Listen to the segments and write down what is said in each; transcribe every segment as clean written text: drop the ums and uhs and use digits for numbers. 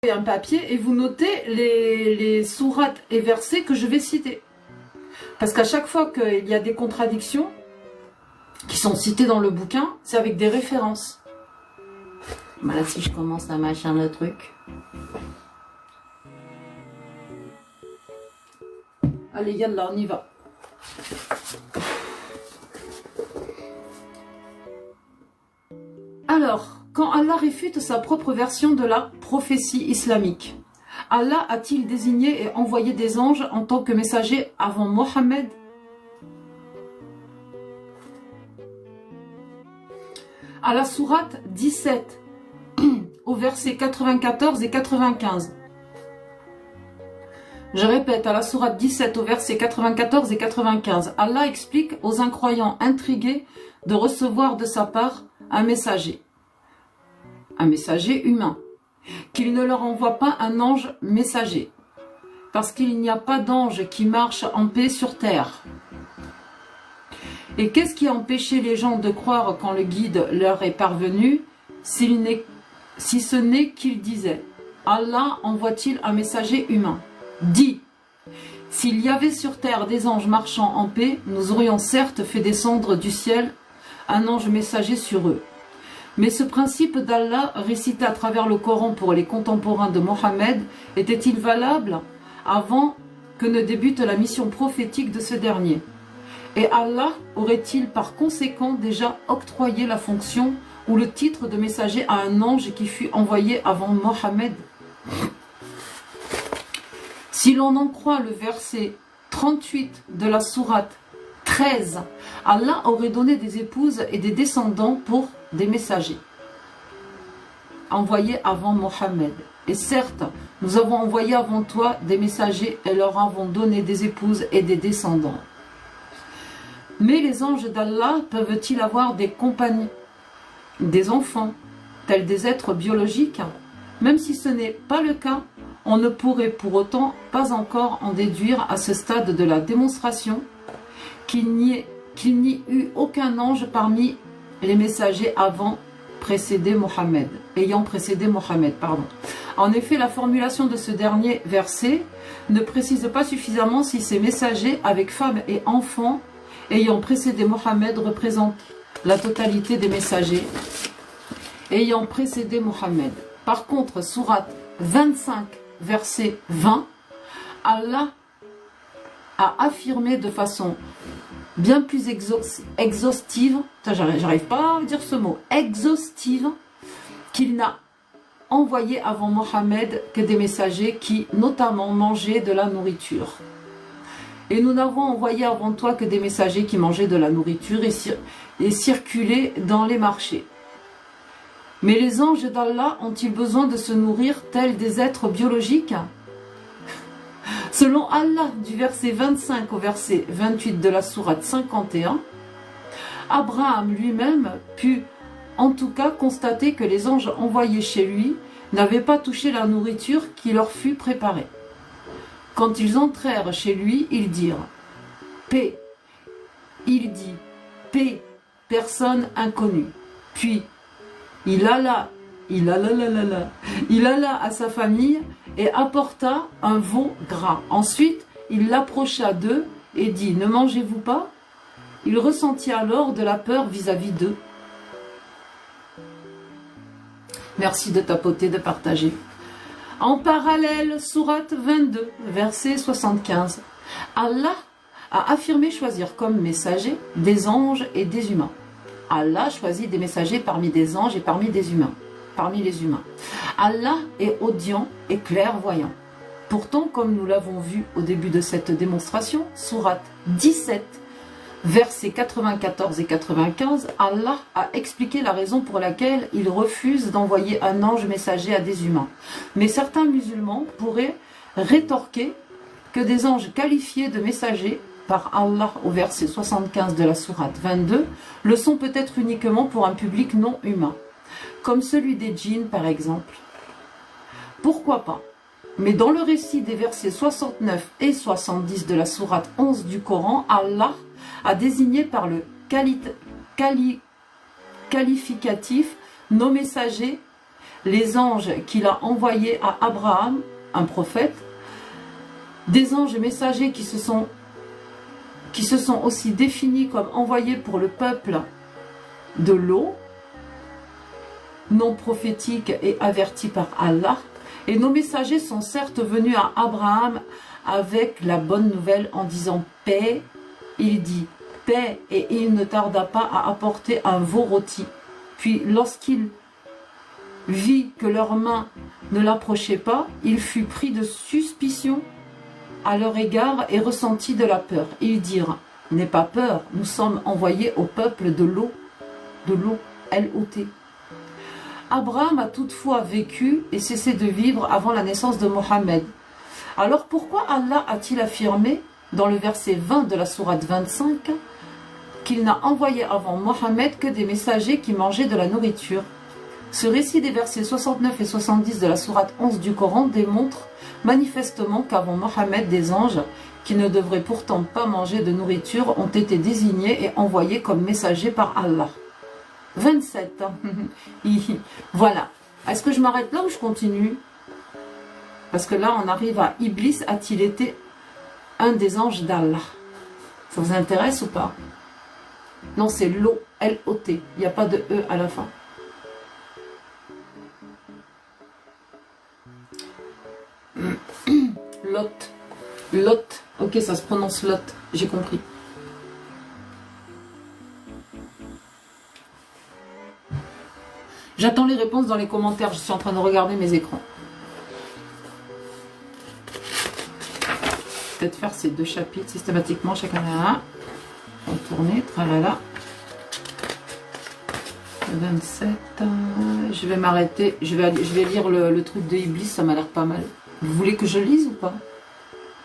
un papier et vous notez les sourates et versets que je vais citer. Parce qu'à chaque fois qu'il y a des contradictions qui sont citées dans le bouquin, c'est avec des références. Voilà, si je commence à machin le truc. Allez, yallah, on y va. Alors, quand Allah réfute sa propre version de la prophétie islamique, Allah a-t-il désigné et envoyé des anges en tant que messagers avant Mohammed? À la sourate 17, au verset 94 et 95. Je répète, à la sourate 17, au verset 94 et 95, Allah explique aux incroyants intrigués de recevoir de sa part un messager humain, qu'il ne leur envoie pas un ange messager, parce qu'il n'y a pas d'ange qui marche en paix sur terre. Et qu'est-ce qui a empêché les gens de croire quand le guide leur est parvenu, si ce n'est qu'ils disaient, Allah envoie-t-il un messager humain? Dis, s'il y avait sur terre des anges marchant en paix, nous aurions certes fait descendre du ciel un ange messager sur eux. Mais ce principe d'Allah récité à travers le Coran pour les contemporains de Mohammed était-il valable avant que ne débute la mission prophétique de ce dernier? Et Allah aurait-il par conséquent déjà octroyé la fonction ou le titre de messager à un ange qui fut envoyé avant Mohammed? Si l'on en croit le verset 38 de la sourate 13, Allah aurait donné des épouses et des descendants pour des messagers envoyés avant Mohammed. Et certes, nous avons envoyé avant toi des messagers et leur avons donné des épouses et des descendants. Mais les anges d'Allah peuvent-ils avoir des compagnons, des enfants, tels des êtres biologiques? Même si ce n'est pas le cas, on ne pourrait pour autant pas encore en déduire à ce stade de la démonstration qu'il n'y eut aucun ange parmi les messagers ayant précédé Mohammed. En effet, la formulation de ce dernier verset ne précise pas suffisamment si ces messagers avec femmes et enfants ayant précédé Mohammed représentent la totalité des messagers ayant précédé Mohammed. Par contre, sourate 25, verset 20, Allah a affirmé de façon bien plus exhaustive, j'arrive pas à dire ce mot, exhaustive, qu'il n'a envoyé avant Mohammed que des messagers qui notamment mangeaient de la nourriture. Et nous n'avons envoyé avant toi que des messagers qui mangeaient de la nourriture et circulaient dans les marchés. Mais les anges d'Allah ont-ils besoin de se nourrir tels des êtres biologiques? Selon Allah, du verset 25 au verset 28 de la sourate 51, Abraham lui-même put en tout cas constater que les anges envoyés chez lui n'avaient pas touché la nourriture qui leur fut préparée. Quand ils entrèrent chez lui, ils dirent « Paix ». Il dit « Paix, personne inconnue ». Puis il alla à sa famille et apporta un veau gras. Ensuite, il l'approcha d'eux et dit « Ne mangez-vous pas ?» Il ressentit alors de la peur vis-à-vis d'eux. Merci de tapoter, de partager. En parallèle, sourate 22, verset 75. Allah a affirmé choisir comme messagers des anges et des humains. Allah choisit des messagers parmi des anges et parmi les humains. Allah est audient et clairvoyant. Pourtant, comme nous l'avons vu au début de cette démonstration, sourate 17, versets 94 et 95, Allah a expliqué la raison pour laquelle il refuse d'envoyer un ange messager à des humains. Mais certains musulmans pourraient rétorquer que des anges qualifiés de messagers par Allah au verset 75 de la sourate 22 le sont peut-être uniquement pour un public non humain, comme celui des djinns par exemple. Pourquoi pas? Mais dans le récit des versets 69 et 70 de la sourate 11 du Coran, Allah a désigné par le qualificatif nos messagers les anges qu'il a envoyés à Abraham, un prophète, des anges messagers qui se sont aussi définis comme envoyés pour le peuple de l'eau, non prophétiques et avertis par Allah. Et nos messagers sont certes venus à Abraham avec la bonne nouvelle en disant paix. Il dit paix et il ne tarda pas à apporter un veau rôti. Puis lorsqu'il vit que leurs mains ne l'approchaient pas, il fut pris de suspicion à leur égard et ressentit de la peur. Ils dirent, n'aie pas peur, nous sommes envoyés au peuple de l'eau, L-O-T. Abraham a toutefois vécu et cessé de vivre avant la naissance de Mohammed. Alors pourquoi Allah a-t-il affirmé dans le verset 20 de la sourate 25 qu'il n'a envoyé avant Mohammed que des messagers qui mangeaient de la nourriture? Ce récit des versets 69 et 70 de la sourate 11 du Coran démontre manifestement qu'avant Mohammed, des anges qui ne devraient pourtant pas manger de nourriture ont été désignés et envoyés comme messagers par Allah. 27. Voilà. Est-ce que je m'arrête là ou je continue? Parce que là, on arrive à Iblis a-t-il été un des anges d'Allah? Ça vous intéresse ou pas? Non, c'est l'eau, L-O-T. Il n'y a pas de E à la fin. Lot. Lot. Ok, ça se prononce Lot. J'ai compris. J'attends les réponses dans les commentaires. Je suis en train de regarder mes écrans. Peut-être faire ces deux chapitres systématiquement, chacun à un. On va tourner, tralala. 27. Je vais m'arrêter. Je vais lire le truc de Iblis, ça m'a l'air pas mal. Vous voulez que je lise ou pas?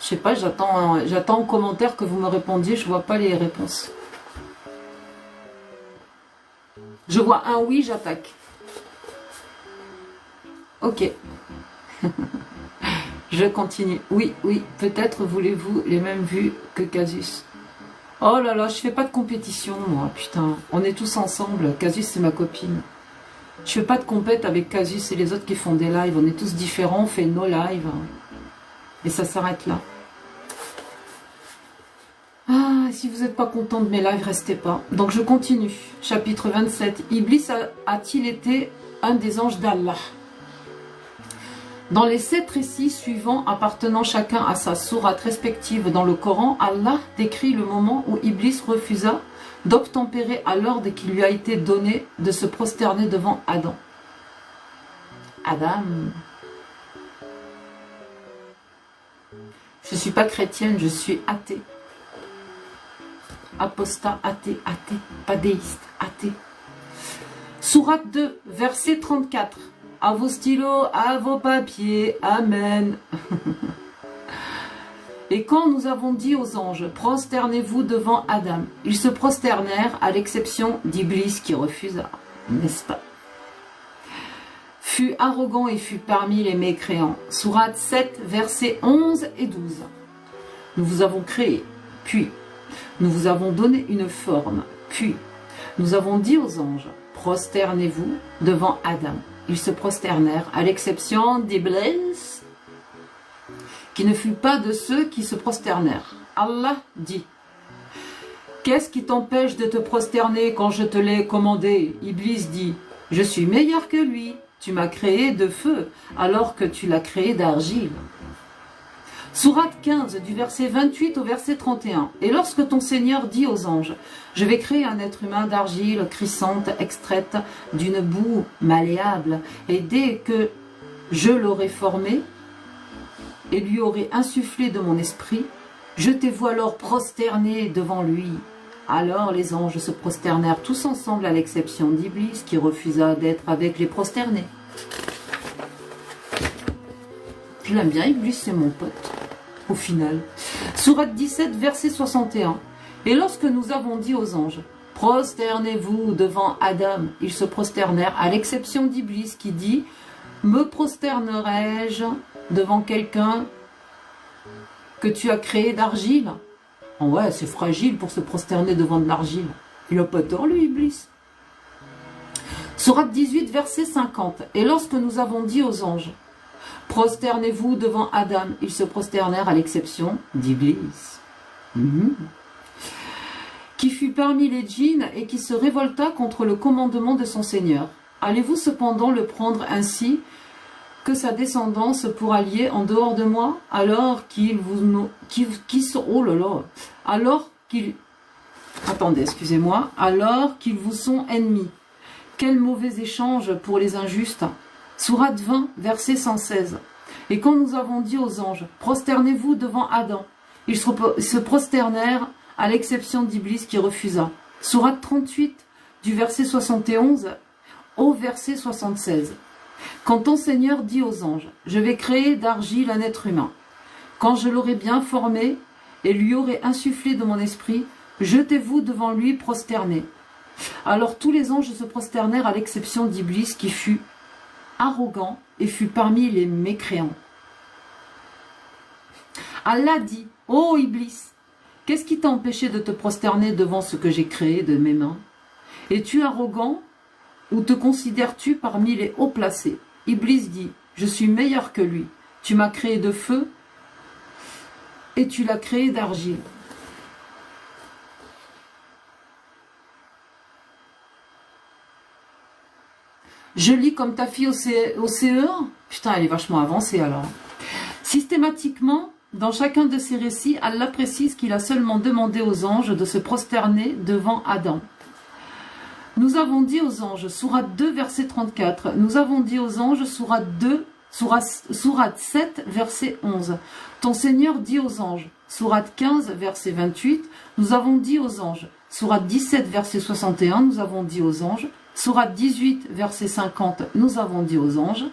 Je sais pas, j'attends en commentaire que vous me répondiez, je vois pas les réponses. Je vois un oui, j'attaque. Ok. Je continue. Oui, peut-être voulez-vous les mêmes vues que Casus. Oh là là, je fais pas de compétition, moi, putain. On est tous ensemble. Casus, c'est ma copine. Je fais pas de compète avec Casus et les autres qui font des lives. On est tous différents, on fait nos lives. Et ça s'arrête là. Ah, si vous n'êtes pas content de mes lives, restez pas. Donc je continue. Chapitre 27. Iblis a-t-il été un des anges d'Allah? Dans les 7 récits suivants, appartenant chacun à sa sourate respective dans le Coran, Allah décrit le moment où Iblis refusa d'obtempérer à l'ordre qui lui a été donné de se prosterner devant Adam. Adam. Je ne suis pas chrétienne, je suis athée. Apostat, athée, pas déiste, athée. Sourate 2, verset 34. À vos stylos, à vos papiers, amen. Et quand nous avons dit aux anges, prosternez-vous devant Adam, ils se prosternèrent à l'exception d'Iblis qui refusa, n'est-ce pas? Fut arrogant et fut parmi les mécréants. Sourate 7, versets 11 et 12. Nous vous avons créé, puis nous vous avons donné une forme, puis nous avons dit aux anges, prosternez-vous devant Adam. Ils se prosternèrent, à l'exception d'Iblis, qui ne fut pas de ceux qui se prosternèrent. Allah dit, qu'est-ce qui t'empêche de te prosterner quand je te l'ai commandé? Iblis dit, je suis meilleur que lui, tu m'as créé de feu, alors que tu l'as créé d'argile. Sourate 15, du verset 28 au verset 31. Et lorsque ton Seigneur dit aux anges, je vais créer un être humain d'argile crissante, extraite d'une boue malléable, et dès que je l'aurai formé et lui aurai insufflé de mon esprit, je te vois alors prosterné devant lui. Alors les anges se prosternèrent tous ensemble à l'exception d'Iblis qui refusa d'être avec les prosternés. Je l'aime bien, Iblis, c'est mon pote. Au final. Sourate 17, verset 61. Et lorsque nous avons dit aux anges, prosternez-vous devant Adam, ils se prosternèrent, à l'exception d'Iblis qui dit, me prosternerai-je devant quelqu'un que tu as créé d'argile? Oh ouais, c'est fragile pour se prosterner devant de l'argile. Il n'a pas tort, lui, Iblis. Sourate 18, verset 50. Et lorsque nous avons dit aux anges, prosternez-vous devant Adam, ils se prosternèrent à l'exception d'Iblis, qui fut parmi les djinns et qui se révolta contre le commandement de son Seigneur. Allez-vous cependant le prendre ainsi que sa descendance pour allier en dehors de moi, alors qu'ils vous sont ennemis. Quel mauvais échange pour les injustes. Sourate 20, verset 116. Et quand nous avons dit aux anges, prosternez-vous devant Adam, ils se prosternèrent à l'exception d'Iblis qui refusa. Sourate 38, du verset 71 au verset 76. Quand ton Seigneur dit aux anges, je vais créer d'argile un être humain, quand je l'aurai bien formé et lui aurai insufflé de mon esprit, jetez-vous devant lui prosternés. Alors tous les anges se prosternèrent à l'exception d'Iblis qui fut arrogant et fut parmi les mécréants. Allah dit, ô Iblis, qu'est-ce qui t'a empêché de te prosterner devant ce que j'ai créé de mes mains? Es-tu arrogant ou te considères-tu parmi les hauts placés? Iblis dit, je suis meilleur que lui. Tu m'as créé de feu et tu l'as créé d'argile. Je lis comme ta fille au CE1. Putain, elle est vachement avancée alors. Systématiquement, dans chacun de ces récits, Allah précise qu'il a seulement demandé aux anges de se prosterner devant Adam. Nous avons dit aux anges, sourate 2, verset 34. Nous avons dit aux anges, sourate 7, verset 11. Ton Seigneur dit aux anges, sourate 15, verset 28. Nous avons dit aux anges, sourate 17, verset 61. Nous avons dit aux anges, sourate 18, verset 50. Nous avons dit aux anges,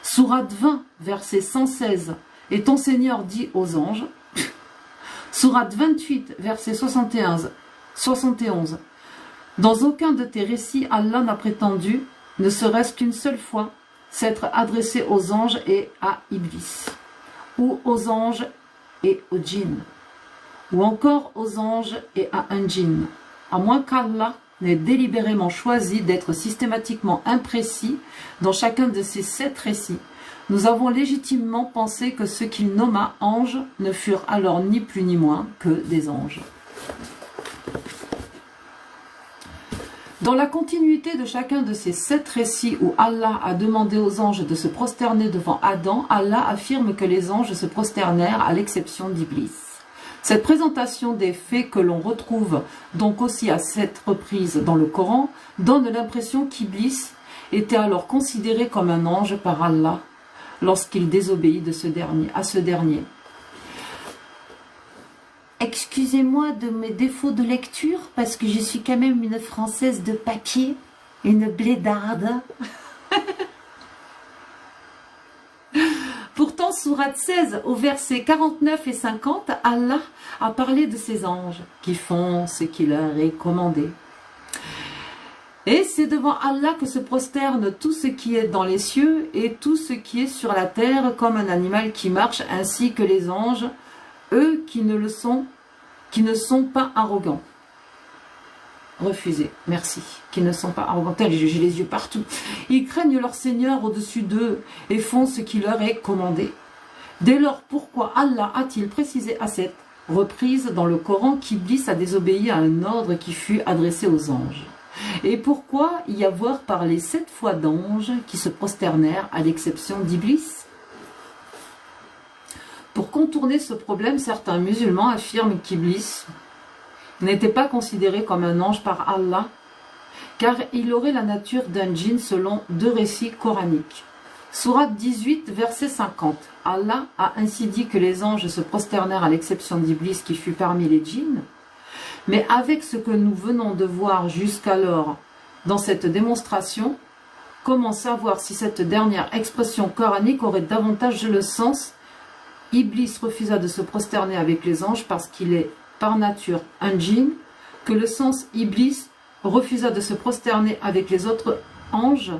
sourate 20, verset 116. Et ton Seigneur dit aux anges, sourate 28, verset 71. Dans aucun de tes récits, Allah n'a prétendu, ne serait-ce qu'une seule fois, s'être adressé aux anges et à Iblis, ou aux anges et aux djinns, ou encore aux anges et à un djinn, à moins qu'Allah n'ait délibérément choisi d'être systématiquement imprécis dans chacun de ces 7 récits. Nous avons légitimement pensé que ceux qu'il nomma anges ne furent alors ni plus ni moins que des anges. Dans la continuité de chacun de ces 7 récits où Allah a demandé aux anges de se prosterner devant Adam, Allah affirme que les anges se prosternèrent à l'exception d'Iblis. Cette présentation des faits que l'on retrouve donc aussi à 7 reprises dans le Coran donne l'impression qu'Iblis était alors considéré comme un ange par Allah lorsqu'il désobéit à ce dernier. Excusez-moi de mes défauts de lecture, parce que je suis quand même une Française de papier, une blédarde. Pourtant, sourate 16, au verset 49 et 50, Allah a parlé de ces anges qui font ce qui leur est commandé. Et c'est devant Allah que se prosterne tout ce qui est dans les cieux et tout ce qui est sur la terre, comme un animal qui marche, ainsi que les anges, eux qui ne sont pas arrogants. Refusés, merci. Qui ne sont pas arrogants. J'ai les yeux partout. Ils craignent leur Seigneur au-dessus d'eux et font ce qui leur est commandé. Dès lors, pourquoi Allah a-t-il précisé à cette reprise dans le Coran qu'Iblis a désobéi à un ordre qui fut adressé aux anges? Et pourquoi y avoir parlé 7 fois d'anges qui se prosternèrent à l'exception d'Iblis? Pour contourner ce problème, certains musulmans affirment qu'Iblis n'était pas considéré comme un ange par Allah, car il aurait la nature d'un djinn selon 2 récits coraniques. Sourate 18, verset 50. Allah a ainsi dit que les anges se prosternèrent à l'exception d'Iblis qui fut parmi les djinns. Mais avec ce que nous venons de voir jusqu'alors dans cette démonstration, comment savoir si cette dernière expression coranique aurait davantage le sens? Iblis refusa de se prosterner avec les anges parce qu'il est par nature un djinn, que le sens Iblis refusa de se prosterner avec les autres anges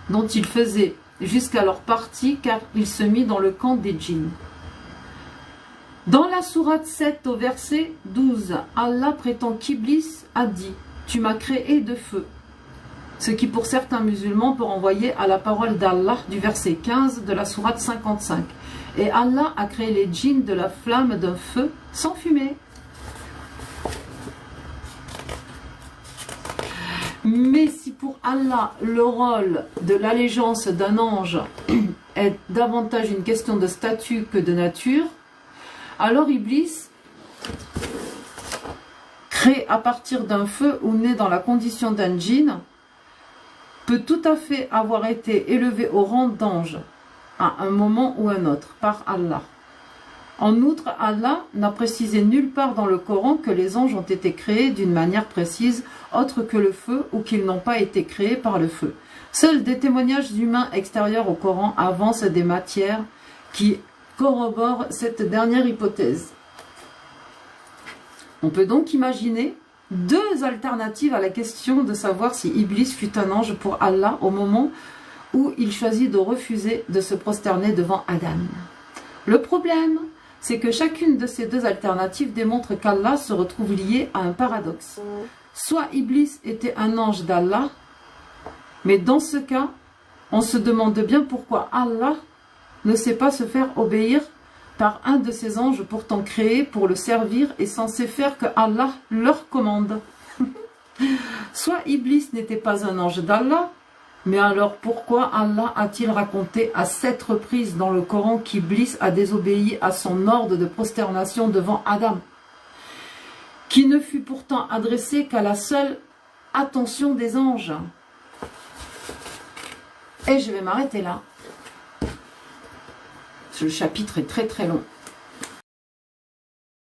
dont il faisait jusqu'alors partie car il se mit dans le camp des djinns. Dans la sourate 7 au verset 12, Allah prétend qu'Iblis a dit « Tu m'as créé de feu ». ce qui pour certains musulmans peut renvoyer à la parole d'Allah du verset 15 de la sourate 55. Et Allah a créé les djinns de la flamme d'un feu sans fumée. Mais si pour Allah le rôle de l'allégeance d'un ange est davantage une question de statut que de nature, alors Iblis, créé à partir d'un feu ou né dans la condition d'un djinn, peut tout à fait avoir été élevé au rang d'ange à un moment ou un autre par Allah. En outre, Allah n'a précisé nulle part dans le Coran que les anges ont été créés d'une manière précise, autre que le feu, ou qu'ils n'ont pas été créés par le feu. Seuls des témoignages humains extérieurs au Coran avancent des matières qui corroborent cette dernière hypothèse. On peut donc imaginer deux alternatives à la question de savoir si Iblis fut un ange pour Allah au moment où il choisit de refuser de se prosterner devant Adam. Le problème, c'est que chacune de ces deux alternatives démontre qu'Allah se retrouve lié à un paradoxe. Soit Iblis était un ange d'Allah, mais dans ce cas, on se demande bien pourquoi Allah ne sait pas se faire obéir par un de ses anges pourtant créés pour le servir et censé faire que Allah leur commande. Soit Iblis n'était pas un ange d'Allah, mais alors pourquoi Allah a-t-il raconté à 7 reprises dans le Coran qu'Iblis a désobéi à son ordre de prosternation devant Adam, qui ne fut pourtant adressé qu'à la seule attention des anges? Et je vais m'arrêter là. Ce chapitre est très très long.